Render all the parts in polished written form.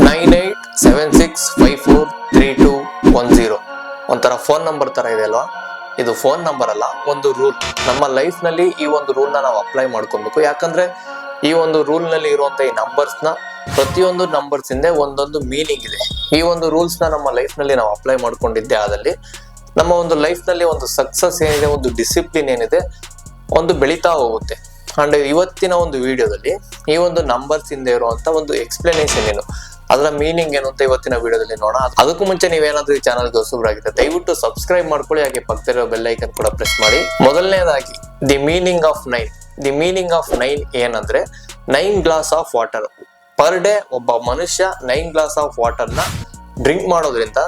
9876543210 ಒಂಥರ phone number ತರ ಇದೆ ಅಲ್ವಾ? ಇದು ಫೋನ್ ನಂಬರ್ ಅಲ್ಲ, ಒಂದು ರೂಲ್. ನಮ್ಮ ಲೈಫ್ ನಲ್ಲಿ ಈ ಒಂದು ರೂಲ್ ನಾವು ಅಪ್ಲೈ ಮಾಡ್ಕೊಬೇಕು. ಯಾಕಂದ್ರೆ ಈ ಒಂದು ರೂಲ್ ನಲ್ಲಿ ಇರುವಂತ ಈ ನಂಬರ್ಸ್ ಪ್ರತಿಯೊಂದು ನಂಬರ್ಸ್ ಹಿಂದೆ ಒಂದೊಂದು ಮೀನಿಂಗ್ ಇದೆ. ಈ ಒಂದು ರೂಲ್ಸ್ ನಮ್ಮ ಲೈಫ್ ನಲ್ಲಿ ನಾವು ಅಪ್ಲೈ ಮಾಡ್ಕೊಂಡಿದ್ದೆ ಆದಲ್ಲಿ ನಮ್ಮ ಒಂದು ಲೈಫ್ ನಲ್ಲಿ ಒಂದು ಸಕ್ಸಸ್ ಏನಿದೆ, ಒಂದು ಡಿಸಿಪ್ಲಿನ್ ಏನಿದೆ, ಒಂದು ಬೆಳೀತಾ ಹೋಗುತ್ತೆ. ಅಂಡ್ ಇವತ್ತಿನ ಒಂದು ವಿಡಿಯೋದಲ್ಲಿ ಈ ಒಂದು ನಂಬರ್ಸ್ ಹಿಂದೆ ಇರುವಂತ ಒಂದು ಎಕ್ಸ್ಪ್ಲನೇಷನ್ ಏನು, ಅದರ ಮೀನಿಂಗ್ ಏನು ಅಂತ ಇವತ್ತಿನ ವಿಡಿಯೋದಲ್ಲಿ ನೋಡೋಣ. ಅದಕ್ಕೂ ಮುಂಚೆ ನೀವೇನಾದ್ರೂ ಈ ಚಾನಲ್ಗೆ ಹೊಸಬರಾಗಿದ್ದರೆ ದಯವಿಟ್ಟು ಸಬ್ಸ್ಕ್ರೈಬ್ ಮಾಡ್ಕೊಳ್ಳಿ, ಹಾಗೆ ಪಕ್ಕದಲ್ಲಿರೋ ಬೆಲ್ ಐಕನ್ ಕೂಡ ಪ್ರೆಸ್ ಮಾಡಿ. ಮೊದಲನೇದಾಗಿ the meaning of 9. The meaning of 9 ಏನಂದ್ರೆ 9 glass of water per day. ಒಬ್ಬ ಮನುಷ್ಯ 9 ಗ್ಲಾಸ್ ಆಫ್ ವಾಟರ್ ನ ಡ್ರಿಂಕ್ ಮಾಡೋದ್ರಿಂದ,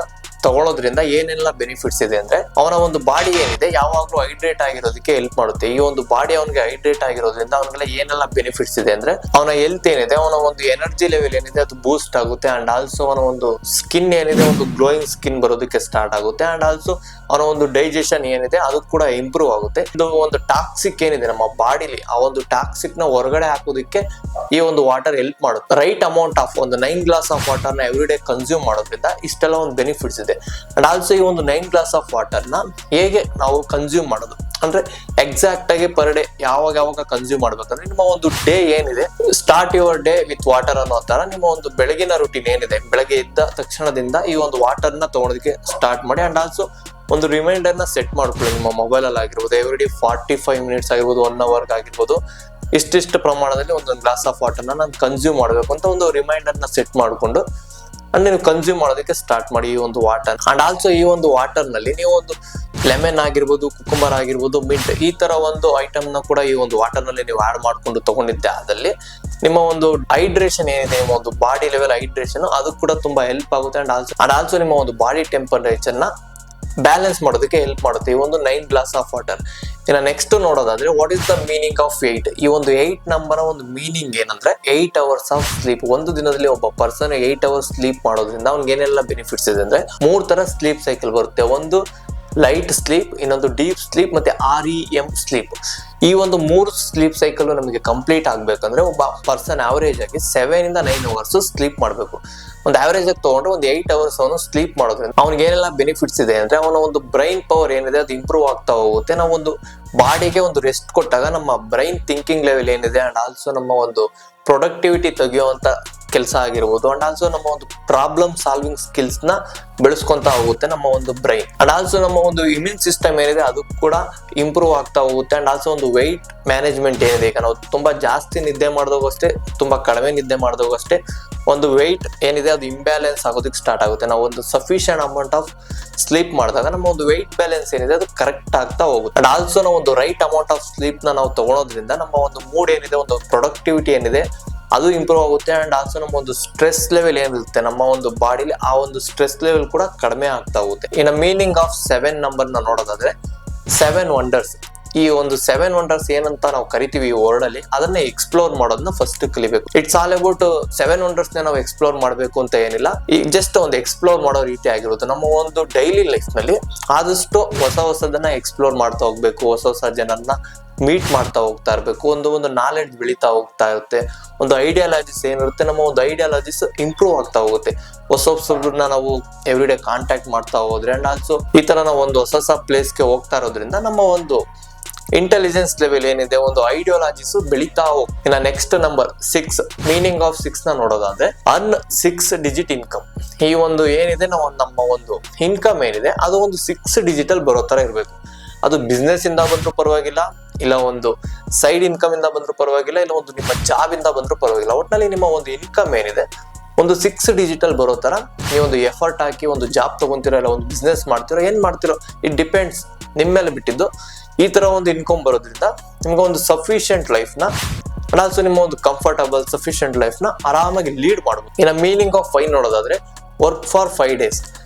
ತಗೊಳ್ಳೋದ್ರಿಂದ ಏನೆಲ್ಲ ಬೆನಿಫಿಟ್ಸ್ ಇದೆ ಅಂದ್ರೆ, ಅವನ ಒಂದು ಬಾಡಿ ಏನಿದೆ ಯಾವಾಗ್ಲೂ ಹೈಡ್ರೇಟ್ ಆಗಿರೋದಕ್ಕೆ ಹೆಲ್ಪ್ ಮಾಡುತ್ತೆ. ಈ ಒಂದು ಬಾಡಿ ಅವನಿಗೆ ಹೈಡ್ರೇಟ್ ಆಗಿರೋದ್ರಿಂದ ಅವನಿಗೆಲ್ಲ ಏನೆಲ್ಲ ಬೆನಿಫಿಟ್ಸ್ ಇದೆ ಅಂದ್ರೆ, ಅವನ ಹೆಲ್ತ್ ಏನಿದೆ, ಅವನ ಒಂದು ಎನರ್ಜಿ ಲೆವೆಲ್ ಏನಿದೆ ಅದು ಬೂಸ್ಟ್ ಆಗುತ್ತೆ. ಅಂಡ್ ಆಲ್ಸೋ ಅವನ ಒಂದು ಸ್ಕಿನ್ ಏನಿದೆ, ಒಂದು ಗ್ಲೋಯಿಂಗ್ ಸ್ಕಿನ್ ಬರೋದಕ್ಕೆ ಸ್ಟಾರ್ಟ್ ಆಗುತ್ತೆ. ಅಂಡ್ ಆಲ್ಸೋ ಅವನ ಒಂದು ಡೈಜೆಷನ್ ಏನಿದೆ ಅದು ಕೂಡ ಇಂಪ್ರೂವ್ ಆಗುತ್ತೆ. ಇದು ಒಂದು ಟಾಕ್ಸಿಕ್ ಏನಿದೆ ನಮ್ಮ ಬಾಡಿಲಿ, ಆ ಒಂದು ಟಾಕ್ಸಿಕ್ ನ ಹೊರಗಡೆ ಹಾಕೋದಕ್ಕೆ ಈ ಒಂದು ವಾಟರ್ ಹೆಲ್ಪ್ ಮಾಡುತ್ತೆ. ರೈಟ್ ಅಮೌಂಟ್ ಆಫ್ ಒಂದು 9 ಗ್ಲಾಸ್ ಆಫ್ ವಾಟರ್ ನ ಎವ್ರಿ ಡೇ ಕನ್ಸ್ಯೂಮ್ ಮಾಡೋದ್ರಿಂದ ಇಷ್ಟೆಲ್ಲ ಒಂದು ಬೆನಿಫಿಟ್ಸ್ ಇದೆ. ಅಂಡ್ ಆಲ್ಸೋ ಈ ಒಂದು 9 ಗ್ಲಾಸ್ ಆಫ್ ವಾಟರ್ ನ ಹೇಗೆ ನಾವು ಕನ್ಸ್ಯೂಮ್ ಮಾಡೋದು ಅಂದ್ರೆ, ಎಕ್ಸಾಕ್ಟ್ ಆಗಿ ಪರ್ ಡೇ ಯಾವಾಗ ಕನ್ಸ್ಯೂಮ್ ಮಾಡ್ಬೇಕಂದ್ರೆ, ನಿಮ್ಮ ಒಂದು ಡೇ ಏನಿದೆ, start your day with water ಅನ್ನೋ ತರ ನಿಮ್ಮ ಒಂದು ಬೆಳಗಿನ ರೂಟೀನ್ ಏನಿದೆ, ಬೆಳಗ್ಗೆ ಎದ್ದ ತಕ್ಷಣದಿಂದ ಈ ಒಂದು ವಾಟರ್ ನ ತಗೊಳೋದಕ್ಕೆ ಸ್ಟಾರ್ಟ್ ಮಾಡಿ. ಅಂಡ್ ಆಲ್ಸೋ ಒಂದು ರಿಮೈಂಡರ್ ನ ಸೆಟ್ ಮಾಡ್ಕೊಳ್ಳಿ ನಿಮ್ಮ ಮೊಬೈಲ್ ಅಲ್ಲಿ ಆಗಿರ್ಬೋದು, ಎವ್ರಿ 45 ಮಿನಿಟ್ಸ್ ಆಗಿರ್ಬೋದು, 1 ಅವರ್ ಆಗಿರ್ಬೋದು, ಇಷ್ಟಿಷ್ಟು ಪ್ರಮಾಣದಲ್ಲಿ ಒಂದೊಂದು ಗ್ಲಾಸ್ ಆಫ್ ವಾಟರ್ ನಾನು ಕನ್ಸ್ಯೂಮ್ ಮಾಡಬೇಕು ಅಂತ ಒಂದು ರಿಮೈಂಡರ್ ನ ಸೆಟ್ ಮಾಡಿಕೊಂಡು ಅಂಡ್ ನೀವು ಕನ್ಸ್ಯೂಮ್ ಮಾಡೋದಕ್ಕೆ ಸ್ಟಾರ್ಟ್ ಮಾಡಿ ಈ ಒಂದು ವಾಟರ್. ಅಂಡ್ ಆಲ್ಸೋ ಈ ಒಂದು ವಾಟರ್ ನಲ್ಲಿ ನೀವು ಒಂದು ಲೆಮನ್ ಆಗಿರ್ಬೋದು, ಕುಕುಂಬರ್ ಆಗಿರ್ಬೋದು, ಮಿಂಟ್, ಈ ತರ ಒಂದು ಐಟಮ್ ನ ಕೂಡ ಈ ಒಂದು ವಾಟರ್ ನಲ್ಲಿ ನೀವು ಆಡ್ ಮಾಡ್ಕೊಂಡು ತಗೊಂಡಿದ್ದೆ ಆದಲ್ಲಿ ನಿಮ್ಮ ಒಂದು ಹೈಡ್ರೇಷನ್ ಏನಿದೆ, ನಿಮ್ಮ ಒಂದು ಬಾಡಿ ಲೆವೆಲ್ ಹೈಡ್ರೇಷನ್ ಅದು ಕೂಡ ತುಂಬಾ ಹೆಲ್ಪ್ ಆಗುತ್ತೆ. ಅಂಡ್ ಆಲ್ಸೋ ನಿಮ್ಮ ಒಂದು ಬಾಡಿ ಟೆಂಪರೇಚರ್ ನ ಬ್ಯಾಲೆನ್ಸ್ ಮಾಡೋದಕ್ಕೆ ಹೆಲ್ಪ್ ಮಾಡುತ್ತೆ ಈ ಒಂದು 9 ಗ್ಲಾಸ್ ಆಫ್ ವಾಟರ್. ಇನ್ನು ನೆಕ್ಸ್ಟ್ ನೋಡೋದಾದ್ರೆ, what is the meaning of 8? ಈ ಒಂದು 8 ನಂಬರ್ ಒಂದು ಮೀನಿಂಗ್ ಏನಂದ್ರೆ 8 ಅವರ್ಸ್ ಆಫ್ ಸ್ಲೀಪ್. ಒಂದು ದಿನದಲ್ಲಿ ಒಬ್ಬ ಪರ್ಸನ್ 8 ಅವರ್ಸ್ ಸ್ಲೀಪ್ ಮಾಡೋದ್ರಿಂದ ಅವ್ನಿಗೆ ಏನೆಲ್ಲ ಬೆನಿಫಿಟ್ಸ್ ಇದೆ ಅಂದ್ರೆ, 3 ತರ ಸ್ಲೀಪ್ ಸೈಕಲ್ ಬರುತ್ತೆ. ಒಂದು ಲೈಟ್ ಸ್ಲೀಪ್, ಇನ್ನೊಂದು ಡೀಪ್ ಸ್ಲೀಪ್, ಮತ್ತೆ REM ಸ್ಲೀಪ್. ಈ ಒಂದು 3 ಸ್ಲೀಪ್ ಸೈಕಲ್ ನಮಗೆ ಕಂಪ್ಲೀಟ್ ಆಗ್ಬೇಕಂದ್ರೆ ಒಬ್ಬ ಪರ್ಸನ್ ಆವರೇಜ್ ಆಗಿ 7 ಇಂದ 9 ಅವರ್ಸ್ ಸ್ಲೀಪ್ ಮಾಡಬೇಕು. ಒಂದು ಆವರೇಜ್ ಆಗಿ ತಗೊಂಡ್ರೆ ಒಂದು 8 ಅವರ್ಸ್ ಅವನು ಸ್ಲೀಪ್ ಮಾಡೋದ್ರಿಂದ ಅವ್ನಿಗೆ ಏನೆಲ್ಲ ಬೆನಿಫಿಟ್ಸ್ ಇದೆ ಅಂದ್ರೆ, ಅವನ ಒಂದು ಬ್ರೈನ್ ಪವರ್ ಏನಿದೆ ಅದು ಇಂಪ್ರೂವ್ ಆಗ್ತಾ ಹೋಗುತ್ತೆ. ನಾವು ಒಂದು ಬಾಡಿಗೆ ಒಂದು ರೆಸ್ಟ್ ಕೊಟ್ಟಾಗ ನಮ್ಮ ಬ್ರೈನ್ ಥಿಂಕಿಂಗ್ ಲೆವೆಲ್ ಏನಿದೆ, ಅಂಡ್ ಆಲ್ಸೋ ನಮ್ಮ ಒಂದು ಪ್ರೊಡಕ್ಟಿವಿಟಿ ತೆಗೆಯುವಂತ ಕೆಲಸ ಆಗಿರ್ಬೋದು, ಅಂಡ್ ಆಲ್ಸೋ ನಮ್ಮ ಒಂದು ಪ್ರಾಬ್ಲಮ್ ಸಾಲ್ವಿಂಗ್ ಸ್ಕಿಲ್ಸ್ ನ ಬೆಳೆಸ್ಕೊಂತ ಹೋಗುತ್ತೆ ನಮ್ಮ ಒಂದು ಬ್ರೈನ್. ಅಂಡ್ ಆಲ್ಸೋ ನಮ್ಮ ಒಂದು ಇಮ್ಯೂನ್ ಸಿಸ್ಟಮ್ ಏನಿದೆ ಅದು ಕೂಡ ಇಂಪ್ರೂವ್ ಆಗ್ತಾ ಹೋಗುತ್ತೆ. ಅಂಡ್ ಆಲ್ಸೋ ಒಂದು ವೆಯ್ಟ್ ಮ್ಯಾನೇಜ್ಮೆಂಟ್ ಏನಿದೆ, ಈಗ ನಾವು ತುಂಬಾ ಜಾಸ್ತಿ ನಿದ್ದೆ ಮಾಡಿದಾಗ ಅಷ್ಟೇ, ತುಂಬಾ ಕಡಿಮೆ ನಿದ್ದೆ ಮಾಡಿದಾಗ ಅಷ್ಟೇ ಒಂದು ವೆಯ್ಟ್ ಏನಿದೆ ಅದು ಇಂಬ್ಯಾಲೆನ್ಸ್ ಆಗೋದಕ್ಕೆ ಸ್ಟಾರ್ಟ್ ಆಗುತ್ತೆ. ನಾವು ಒಂದು ಸಫಿಷಿಯಂಟ್ ಅಮೌಂಟ್ ಆಫ್ ಸ್ಲೀಪ್ ಮಾಡಿದಾಗ ನಮ್ಮ ಒಂದು ವೆಯ್ಟ್ ಬ್ಯಾಲೆನ್ಸ್ ಏನಿದೆ ಅದು ಕರೆಕ್ಟ್ ಆಗ್ತಾ ಹೋಗುತ್ತೆ. ಅಂಡ್ ಆಲ್ಸೋ ನಾವು ಒಂದು ರೈಟ್ ಅಮೌಂಟ್ ಆಫ್ ಸ್ಲೀಪ್ ನಾವು ತಗೊಳೋದ್ರಿಂದ ನಮ್ಮ ಒಂದು ಮೂಡ್ ಏನಿದೆ, ಒಂದು ಪ್ರೊಡಕ್ಟಿವಿಟಿ ಏನಿದೆ ಅದು ಇಂಪ್ರೂವ್ ಆಗುತ್ತೆ. ಅಂಡ್ ಆಲ್ಸೋ ನಮ್ಮ ಒಂದು ಸ್ಟ್ರೆಸ್ ಲೆವೆಲ್ ಏನಿರುತ್ತೆ ನಮ್ಮ ಒಂದು ಬಾಡಿಲಿ, ಆ ಒಂದು ಸ್ಟ್ರೆಸ್ ಲೆವೆಲ್ ಕೂಡ ಕಡಿಮೆ ಆಗ್ತಾ ಹೋಗುತ್ತೆ. ಇನ್ನು ಮೀನಿಂಗ್ ಆಫ್ 7 ನಂಬರ್ ನ ನೋಡೋದಾದ್ರೆ, 7 ವಂಡರ್ಸ್. ಈ ಒಂದು 7 ವಂಡರ್ಸ್ ಏನಂತ ನಾವು ಕರಿತೀವಿ ಈ ವರ್ಡ್ ಅಲ್ಲಿ, ಅದನ್ನ ಎಕ್ಸ್ಪ್ಲೋರ್ ಮಾಡೋದನ್ನ ಫಸ್ಟ್ ಕಲಿಬೇಕು. ಇಟ್ಸ್ ಆಲ್ ಅಬೌಟ್ 7 ವಂಡರ್ಸ್ ನಾವು ಎಕ್ಸ್ಪ್ಲೋರ್ ಮಾಡ್ಬೇಕು ಅಂತ ಏನಿಲ್ಲ, ಈ ಜಸ್ಟ್ ಒಂದು ಎಕ್ಸ್ಪ್ಲೋರ್ ಮಾಡೋ ರೀತಿ ಆಗಿರುತ್ತೆ. ನಮ್ಮ ಒಂದು ಡೈಲಿ ಲೈಫ್ ನಲ್ಲಿ ಆದಷ್ಟು ಹೊಸದನ್ನ ಎಕ್ಸ್ಪ್ಲೋರ್ ಮಾಡ್ತಾ ಹೋಗ್ಬೇಕು, ಹೊಸ ಜನರನ್ನ ಮೀಟ್ ಮಾಡ್ತಾ ಹೋಗ್ತಾ ಇರ್ಬೇಕು. ಒಂದು ನಾಲೆಡ್ಜ್ ಬೆಳೀತಾ ಹೋಗ್ತಾ ಇರುತ್ತೆ. ಒಂದು ಐಡಿಯಾಲಜೀಸ್ ಏನಿರುತ್ತೆ, ನಮ್ಮ ಒಂದು ಐಡಿಯಾಲಜೀಸ್ ಇಂಪ್ರೂವ್ ಆಗ್ತಾ ಹೋಗುತ್ತೆ. ಹೊಸಬ್ರನ್ನ ನಾವು ಎವ್ರಿ ಡೇ ಕಾಂಟ್ಯಾಕ್ಟ್ ಮಾಡ್ತಾ ಹೋದ್ರೆ, ಅಂಡ್ ಆಲ್ಸೋ ಈ ತರ ನಾವು ಒಂದು ಹೊಸ ಪ್ಲೇಸ್ಗೆ ಹೋಗ್ತಾ ಇರೋದ್ರಿಂದ ನಮ್ಮ ಒಂದು ಇಂಟೆಲಿಜೆನ್ಸ್ ಲೆವೆಲ್ ಏನಿದೆ, ಒಂದು ಐಡಿಯಾಲಜೀಸ್ ಬೆಳೀತಾ ಹೋಗ್ತದೆ. ಇನ್ನು ನೆಕ್ಸ್ಟ್ ನಂಬರ್ 6. ಮೀನಿಂಗ್ ಆಫ್ 6 ನ ನೋಡೋದಾದ್ರೆ, ಅರ್ನ್ 6 ಡಿಜಿಟ್ ಇನ್ಕಮ್. ಈ ಒಂದು ಏನಿದೆ, ನಾವು ನಮ್ಮ ಒಂದು ಇನ್ಕಮ್ ಏನಿದೆ ಅದು ಒಂದು 6 ಡಿಜಿಟಲ್ ಬರೋ ತರ ಇರಬೇಕು. ಅದು ಬಿಸ್ನೆಸ್ ಇಂದ ಬಂದ್ರೂ ಪರವಾಗಿಲ್ಲ, ಇಲ್ಲ ಒಂದು ಸೈಡ್ ಇನ್ಕಮ್ ಇಂದ ಬಂದ್ರೂ ಪರವಾಗಿಲ್ಲ, ಇಲ್ಲ ಒಂದು ನಿಮ್ಮ ಜಾಬ್ ಇಂದ ಬಂದ್ರೂ ಪರವಾಗಿಲ್ಲ. ಒಟ್ಟಿನಲ್ಲಿ ನಿಮ್ಮ ಒಂದು ಇನ್ಕಮ್ ಏನಿದೆ ಒಂದು 6 ಡಿಜಿಟಲ್ ಬರೋ ತರ ನೀವೊಂದು ಎಫರ್ಟ್ ಹಾಕಿ ಒಂದು ಜಾಬ್ ತಗೊಂತಿರೋ, ಇಲ್ಲ ಒಂದು ಬಿಸ್ನೆಸ್ ಮಾಡ್ತಿರೋ, ಏನ್ ಮಾಡ್ತಿರೋ ಇಟ್ ಡಿಪೆಂಡ್ಸ್, ನಿಮ್ಮ ಮೇಲೆ ಬಿಟ್ಟಿದ್ದು. ಈ ತರ ಒಂದು ಇನ್ಕಮ್ ಬರೋದ್ರಿಂದ ನಿಮ್ಗೆ ಒಂದು ಸಫಿಷಿಯಂಟ್ ಲೈಫ್ ನ, ಅಂಡ್ ಆಲ್ಸೋ ನಿಮ್ಮ ಒಂದು ಕಂಫರ್ಟಬಲ್ ಸಫಿಷಿಯಂಟ್ ಲೈಫ್ ನ ಆರಾಮಾಗಿ ಲೀಡ್ ಮಾಡಬಹುದು. ಇನ್ನು ಮೀನಿಂಗ್ ಆಫ್ 5 ನೋಡೋದಾದ್ರೆ, ವರ್ಕ್ ಫಾರ್ 5 ಡೇಸ್.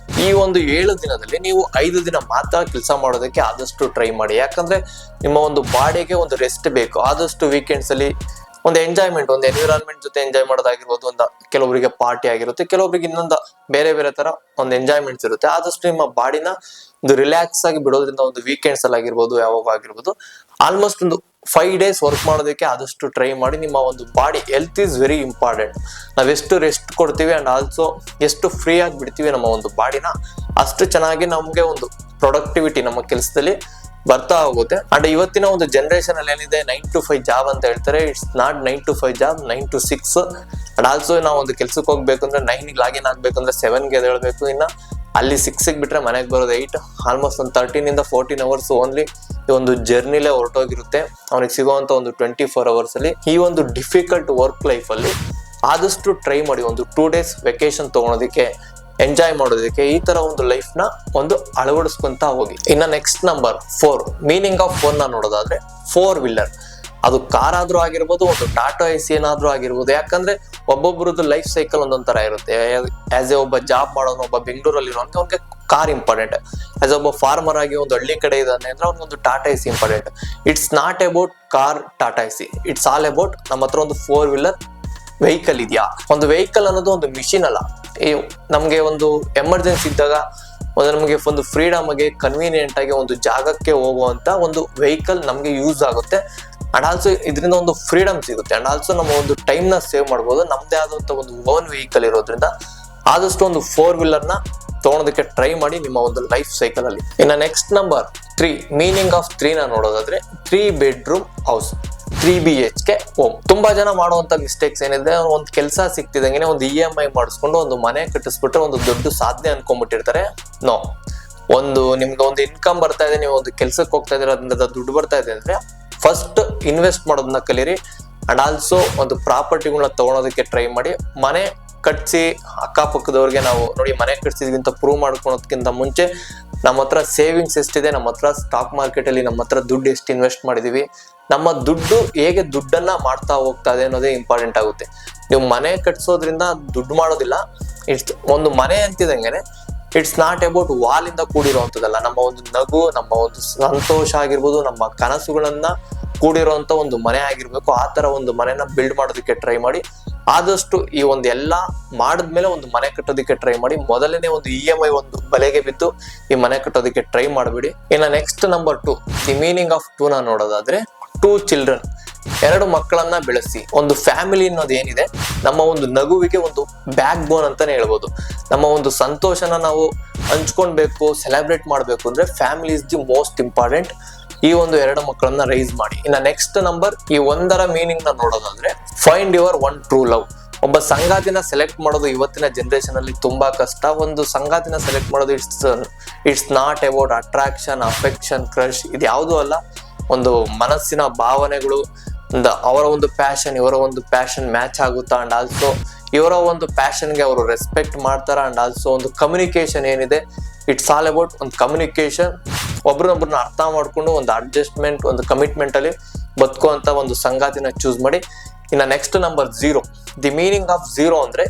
ಈ ಒಂದು 7 ದಿನದಲ್ಲಿ ನೀವು 5 ದಿನ ಮಾತ್ರ ಕೆಲಸ ಮಾಡೋದಕ್ಕೆ ಆದಷ್ಟು ಟ್ರೈ ಮಾಡಿ. ಯಾಕಂದ್ರೆ ನಿಮ್ಮ ಒಂದು ಬಾಡಿಗೆ ಒಂದು ರೆಸ್ಟ್ ಬೇಕು. ಆದಷ್ಟು ವೀಕೆಂಡ್ಸ್ ಅಲ್ಲಿ ಒಂದು ಎಂಜಾಯ್ಮೆಂಟ್, ಒಂದು ಎನ್ವಿರಾನ್ಮೆಂಟ್ ಜೊತೆ ಎಂಜಾಯ್ ಮಾಡೋದಾಗಿರ್ಬೋದು, ಒಂದು ಕೆಲವೊಬ್ಬರಿಗೆ ಪಾರ್ಟಿ ಆಗಿರುತ್ತೆ, ಕೆಲವೊಬ್ಬರಿಗೆ ಇನ್ನೊಂದು ಬೇರೆ ತರ ಒಂದು ಎಂಜಾಯ್ಮೆಂಟ್ಸ್ ಇರುತ್ತೆ. ಆದಷ್ಟು ನಿಮ್ಮ ಬಾಡಿನ ಒಂದು ರಿಲ್ಯಾಕ್ಸ್ ಆಗಿ ಬಿಡೋದ್ರಿಂದ ಒಂದು ವೀಕೆಂಡ್ಸ್ ಅಲ್ಲಿ ಆಗಿರ್ಬೋದು, ಯಾವಾಗ ಆಗಿರ್ಬೋದು, ಆಲ್ಮೋಸ್ಟ್ ಒಂದು 5 days ವರ್ಕ್ ಮಾಡೋದಕ್ಕೆ ಆದಷ್ಟು ಟ್ರೈ ಮಾಡಿ. ನಿಮ್ಮ ಒಂದು body health is very important. ನಾವೆಷ್ಟು ರೆಸ್ಟ್ ಕೊಡ್ತೀವಿ ಅಂಡ್ ಆಲ್ಸೋ ಎಷ್ಟು ಫ್ರೀ ಆಗಿ ಬಿಡ್ತೀವಿ ನಮ್ಮ ಒಂದು ಬಾಡಿನ, ಅಷ್ಟು ಚೆನ್ನಾಗಿ ನಮಗೆ ಒಂದು ಪ್ರೊಡಕ್ಟಿವಿಟಿ ನಮ್ಮ ಕೆಲಸದಲ್ಲಿ ಬರ್ತಾ ಹೋಗುತ್ತೆ. ಅಂಡ್ ಇವತ್ತಿನ ಒಂದು ಜನರೇಷನ್ ಅಲ್ಲಿ ಏನಿದೆ 9 to 5 ಜಾಬ್ ಅಂತ ಹೇಳ್ತಾರೆ. It's not 9 to 5 job, 9 to 6. And also ನಾವು ಒಂದು ಕೆಲ್ಸಕ್ಕೆ ಹೋಗ್ಬೇಕಂದ್ರೆ 9 ಲಾಗಿನ್ ಆಗ್ಬೇಕಂದ್ರೆ 7 ಗೆ ಎದ್ದೇಳ್ಬೇಕು. ಇನ್ನ ಅಲ್ಲಿ 6 ಬಿಟ್ರೆ ಮನೆಗೆ ಬರೋದು 8. ಆಲ್ಮೋಸ್ಟ್ ಒಂದು 13 ಇಂದ 14 ಅವರ್ಸ್ ಓನ್ಲಿ ಈ ಒಂದು ಜರ್ನಿಲೇ ಹೊರಟೋಗಿರುತ್ತೆ. ಅವನಿಗೆ ಸಿಗುವಂತ ಒಂದು 24 ಅವರ್ಸ್ ಅಲ್ಲಿ ಈ ಒಂದು ಡಿಫಿಕಲ್ಟ್ ವರ್ಕ್ ಲೈಫ್ ಅಲ್ಲಿ ಆದಷ್ಟು ಟ್ರೈ ಮಾಡಿ ಒಂದು 2 days ವೆಕೇಶನ್ ತಗೊಳೋದಕ್ಕೆ, ಎಂಜಾಯ್ ಮಾಡೋದಕ್ಕೆ ಈ ತರ ಒಂದು ಲೈಫ್ ನ ಒಂದು ಅಳವಡಿಸ್ಕೊಂತ ಹೋಗಿ. ಇನ್ನ ನೆಕ್ಸ್ಟ್ ನಂಬರ್ 4, ಮೀನಿಂಗ್ ಆಫ್ 4 ನ ನೋಡೋದಾದ್ರೆ 4 wheeler. ಅದು ಕಾರ್ ಆದ್ರೂ ಆಗಿರ್ಬೋದು, ಒಂದು ಟಾಟಾ ಎಸಿ ಏನಾದ್ರೂ ಆಗಿರ್ಬೋದು. ಯಾಕಂದ್ರೆ ಒಬ್ಬೊಬ್ರದ್ದು ಲೈಫ್ ಸೈಕಲ್ ಒಂದೊಂದ್ ತರ ಇರುತ್ತೆ. ಆಸ್ ಎ ಒಬ್ಬ ಜಾಬ್ ಮಾಡೋನು, ಒಬ್ಬ ಬೆಂಗಳೂರಲ್ಲಿ ಇರೋನ್ಗೆ ಅವ್ನಿಗೆ ಕಾರ್ ಇಂಪಾರ್ಟೆಂಟ್. ಆಸ್ ಒಬ್ಬ ಫಾರ್ಮರ್ ಆಗಿ ಒಂದು ಹಳ್ಳಿ ಕಡೆ ಇದ್ದಾನೆ ಅಂದ್ರೆ ಅವ್ನಿಗೊಂದು Tata AC important. Its not about car, Tata AC. It's all about ನಮ್ಮ ಹತ್ರ ಒಂದು 4 wheeler ವೆಹಿಕಲ್ ಇದೆಯಾ. ಒಂದು ವೆಹಿಕಲ್ ಅನ್ನೋದು ಒಂದು ಮಿಷಿನ್ ಅಲ್ಲ. ನಮ್ಗೆ ಒಂದು ಎಮರ್ಜೆನ್ಸಿ ಇದ್ದಾಗ ನಮಗೆ ಒಂದು ಫ್ರೀಡಮ್ ಆಗಿ ಕನ್ವೀನಿಯಂಟ್ ಆಗಿ ಒಂದು ಜಾಗಕ್ಕೆ ಹೋಗುವಂತ ಒಂದು ವೆಹಿಕಲ್ ನಮ್ಗೆ ಯೂಸ್ ಆಗುತ್ತೆ. ಅಂಡ್ ಆಲ್ಸೋ ಇದರಿಂದ ಒಂದು ಫ್ರೀಡಮ್ ಸಿಗುತ್ತೆ. ಅಂಡ್ ಆಲ್ಸೋ ನಮ್ಮ ಒಂದು ಟೈಮ್ ನ ಸೇವ್ ಮಾಡ್ಬೋದು. ನಮ್ದೇ ಆದಂತ ಒಂದು ಓನ್ ವೆಹಿಕಲ್ ಇರೋದ್ರಿಂದ ಆದಷ್ಟು ಒಂದು 4 wheeler ನ ತಗೊಳೋದಕ್ಕೆ ಟ್ರೈ ಮಾಡಿ ನಿಮ್ಮ ಒಂದು ಲೈಫ್ ಸೈಕಲ್ ಅಲ್ಲಿ. ಇನ್ನ ನೆಕ್ಸ್ಟ್ ನಂಬರ್ 3, ಮೀನಿಂಗ್ ಆಫ್ 3 ನ ನೋಡೋದಾದ್ರೆ 3 bedroom ಹೌಸ್, 3 BHK ಹೋಮ್. ತುಂಬಾ ಜನ ಮಾಡುವಂತ ಮಿಸ್ಟೇಕ್ಸ್ ಏನಿದೆ, ಒಂದು ಕೆಲಸ ಸಿಕ್ತಿದಂಗೆ ಒಂದು EMI ಮಾಡಿಸ್ಕೊಂಡು ಒಂದು ಮನೆ ಕಟ್ಟಿಸ್ಬಿಟ್ರೆ ಒಂದು ದೊಡ್ಡ ಸಾಧನೆ ಅನ್ಕೊಂಡ್ಬಿಟ್ಟಿರ್ತಾರೆ. ನೋ, ನಿಮ್ಗೆ ಒಂದು ಇನ್ಕಮ್ ಬರ್ತಾ ಇದೆ, ನೀವು ಒಂದು ಕೆಲ್ಸಕ್ಕೆ ಹೋಗ್ತಾ ಇದ್ರೆ ಅದರಿಂದ ದುಡ್ಡು ಬರ್ತಾ ಇದೆ ಅಂದ್ರೆ ಫಸ್ಟ್ ಇನ್ವೆಸ್ಟ್ ಮಾಡೋದನ್ನ ಕಲೀರಿ. ಅಂಡ್ ಆಲ್ಸೋ ಒಂದು ಪ್ರಾಪರ್ಟಿಗಳನ್ನ ತಗೊಳೋದಕ್ಕೆ ಟ್ರೈ ಮಾಡಿ. ಮನೆ ಕಟ್ಸಿ ಅಕ್ಕಪಕ್ಕದವ್ರಿಗೆ ನಾವು ನೋಡಿ ಮನೆ ಕಟ್ಸಿದ್ವಿ ಅಂತ ಪ್ರೂವ್ ಮಾಡ್ಕೊಳೋದಕ್ಕಿಂತ ಮುಂಚೆ ನಮ್ಮ ಹತ್ರ ಸೇವಿಂಗ್ಸ್ ಎಷ್ಟಿದೆ, ನಮ್ಮ ಹತ್ರ ಸ್ಟಾಕ್ ಮಾರ್ಕೆಟ್ ಅಲ್ಲಿ ನಮ್ಮ ಹತ್ರ ದುಡ್ಡು ಎಷ್ಟು ಇನ್ವೆಸ್ಟ್ ಮಾಡಿದೀವಿ, ನಮ್ಮ ದುಡ್ಡು ಹೇಗೆ ದುಡ್ಡನ್ನ ಮಾಡ್ತಾ ಹೋಗ್ತಾ ಇದೆ ಅನ್ನೋದೇ ಇಂಪಾರ್ಟೆಂಟ್ ಆಗುತ್ತೆ. ನೀವು ಮನೆ ಕಟ್ಸೋದ್ರಿಂದ ದುಡ್ಡು ಮಾಡೋದಿಲ್ಲ. ಇಟ್ಸ್ ಒಂದು ಮನೆ ಅಂತಿದಂಗೆನೆ ಇಟ್ಸ್ ನಾಟ್ ಅಬೌಟ್ ವಾಲಿಂದ ಕೂಡಿರುವಂತದಲ್ಲ. ನಮ್ಮ ಒಂದು ನಗು, ನಮ್ಮ ಒಂದು ಸಂತೋಷ ಆಗಿರ್ಬೋದು, ನಮ್ಮ ಕನಸುಗಳನ್ನ ಕೂಡಿರುವಂತ ಒಂದು ಮನೆ ಆಗಿರ್ಬೇಕು. ಆ ತರ ಒಂದು ಮನೆನ ಬಿಲ್ಡ್ ಮಾಡೋದಕ್ಕೆ ಟ್ರೈ ಮಾಡಿ. ಆದಷ್ಟು ಈ ಒಂದು ಎಲ್ಲ ಮಾಡಿದ್ಮೇಲೆ ಒಂದು ಮನೆ ಕಟ್ಟೋದಕ್ಕೆ ಟ್ರೈ ಮಾಡಿ. ಮೊದಲನೇ ಒಂದು EMI ಒಂದು ಬಲೆಗೆ ಬಿದ್ದು ಈ ಮನೆ ಕಟ್ಟೋದಕ್ಕೆ ಟ್ರೈ ಮಾಡಬೇಡಿ. ಇನ್ನು next number 2, the meaning of 2 ನ ನೋಡೋದಾದ್ರೆ 2 children, 2 ಮಕ್ಕಳನ್ನ ಬೆಳೆಸಿ. ಒಂದು ಫ್ಯಾಮಿಲಿ ಅನ್ನೋದು ಏನಿದೆ ನಮ್ಮ ಒಂದು ನಗುವಿಗೆ ಒಂದು ಬ್ಯಾಕ್ ಬೋನ್ ಅಂತಾನೆ ಹೇಳ್ಬೋದು. ನಮ್ಮ ಒಂದು ಸಂತೋಷನ ನಾವು ಹಂಚ್ಕೊಳ್ಬೇಕು, ಸೆಲೆಬ್ರೇಟ್ ಮಾಡ್ಬೇಕು ಅಂದ್ರೆ family is the most important. ಈ ಒಂದು 2 ಮಕ್ಕಳನ್ನ ರೈಸ್ ಮಾಡಿ. ಇನ್ನ ನೆಕ್ಸ್ಟ್ ನಂಬರ್ ಈ 1ರ ಮೀನಿಂಗ್ ನ ನೋಡೋದಾದ್ರೆ find your one true love. ಒಬ್ಬ ಸಂಗಾತಿನ ಸೆಲೆಕ್ಟ್ ಮಾಡೋದು ಇವತ್ತಿನ ಜನರೇಷನ್ ಅಲ್ಲಿ ತುಂಬಾ ಕಷ್ಟ. ಒಂದು ಸಂಗಾತಿನ ಸೆಲೆಕ್ಟ್ ಮಾಡೋದು it's not about attraction, affection, crush, ಇದು ಯಾವುದೂ ಅಲ್ಲ. ಒಂದು ಮನಸ್ಸಿನ ಭಾವನೆಗಳು, ಅವರ ಒಂದು ಪ್ಯಾಷನ್, ಇವರ ಒಂದು ಪ್ಯಾಷನ್ ಮ್ಯಾಚ್ ಆಗುತ್ತಾ, ಅಂಡ್ ಆಲ್ಸೋ ಇವರ ಒಂದು ಪ್ಯಾಷನ್ಗೆ ಅವರು ರೆಸ್ಪೆಕ್ಟ್ ಮಾಡ್ತಾರ. ಅಂಡ್ ಆಲ್ಸೋ ಒಂದು ಕಮ್ಯುನಿಕೇಶನ್ ಏನಿದೆ, ಇಟ್ಸ್ ಆಲ್ ಅಬೌಟ್ ಒಂದು ಕಮ್ಯುನಿಕೇಶನ್. ಒಬ್ರನ್ನೊಬ್ರನ್ನ ಅರ್ಥ ಮಾಡ್ಕೊಂಡು ಒಂದು ಅಡ್ಜಸ್ಟ್ಮೆಂಟ್, ಒಂದು ಕಮಿಟ್ಮೆಂಟ್ ಅಲ್ಲಿ ಬದುಕುವಂತ ಒಂದು ಸಂಗಾತಿನ ಚೂಸ್ ಮಾಡಿ. ಇನ್ನ next number 0, the meaning of 0 ಅಂದ್ರೆ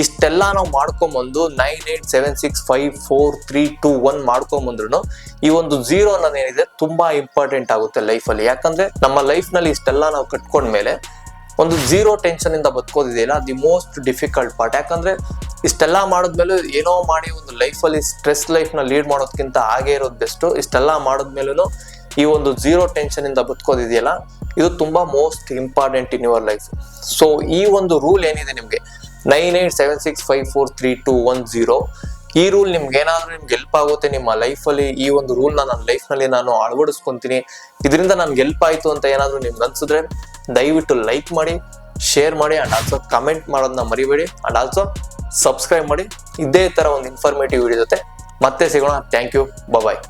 ಇಷ್ಟೆಲ್ಲ ನಾವು ಮಾಡ್ಕೊಂಬಂದು 9, 8, 7, 6, 5, 4, 3, 2, 1 ಮಾಡ್ಕೊಂಬಂದ್ರು ಈ ಒಂದು 0 ಅನ್ನೋದೇನಿದೆ ತುಂಬಾ ಇಂಪಾರ್ಟೆಂಟ್ ಆಗುತ್ತೆ ಲೈಫ್ ಅಲ್ಲಿ. ಯಾಕಂದ್ರೆ ನಮ್ಮ ಲೈಫ್ ನಲ್ಲಿ ಇಷ್ಟೆಲ್ಲ ನಾವು ಕಟ್ಕೊಂಡ್ಮೇಲೆ ಒಂದು 0 ಟೆನ್ಷನ್ ಇಂದ ಬದುಕೋದಿದೆಯಲ್ಲ, ದಿ ಮೋಸ್ಟ್ ಡಿಫಿಕಲ್ಟ್ ಪಾರ್ಟ್. ಯಾಕಂದ್ರೆ ಇಷ್ಟೆಲ್ಲ ಮಾಡಿದ್ಮೇಲೆ ಏನೋ ಮಾಡಿ ಒಂದು ಲೈಫ್ ಅಲ್ಲಿ ಸ್ಟ್ರೆಸ್ ಲೈಫ್ ನ ಲೀಡ್ ಮಾಡೋದಕ್ಕಿಂತ ಹಾಗೆ ಇರೋದು ಬೆಸ್ಟ್. ಇಷ್ಟೆಲ್ಲ ಮಾಡಿದ್ಮೇಲೂ ಈ ಒಂದು 0 ಟೆನ್ಷನ್ ಇಂದ ಬದುಕೋದಿದೆಯಲ್ಲ, ಇದು ತುಂಬಾ most important in your life. So ಈ ಒಂದು ರೂಲ್ ಏನಿದೆ ನಿಮ್ಗೆ 9, 8, 7, 6, 5, 4, 3, 2, 1, 0, ಈ ರೂಲ್ ನಿಮ್ಗೆ ಏನಾದ್ರೂ ನಿಮ್ಗೆ ಹೆಲ್ಪ್ ಆಗುತ್ತೆ ನಿಮ್ಮ ಲೈಫ್ ಅಲ್ಲಿ. ಈ ಒಂದು ರೂಲ್ ನನ್ನ ಲೈಫ್ ನಲ್ಲಿ ನಾನು ಅಳವಡಿಸ್ಕೊಂತೀನಿ, ಇದರಿಂದ ನನ್ಗೆ ಹೆಲ್ಪ್ ಆಯ್ತು ಅಂತ ಏನಾದ್ರೂ ನಿಮ್ಗೆ ಅನ್ಸಿದ್ರೆ ದಯವಿಟ್ಟು ಲೈಕ್ ಮಾಡಿ, ಶೇರ್ ಮಾಡಿ, ಅಂಡ್ ಆಲ್ಸೋ ಕಮೆಂಟ್ ಮಾಡೋದನ್ನ ಮರಿಬೇಡಿ. ಅಂಡ್ ಆಲ್ಸೋ ಸಬ್ಸ್ಕ್ರೈಬ್ ಮಾಡಿ. ಇದೇ ತರ ಒಂದು ಇನ್ಫಾರ್ಮೇಟಿವ್ ವಿಡಿಯೋ ಜೊತೆ ಮತ್ತೆ ಸಿಗೋಣ. Thank you, bye.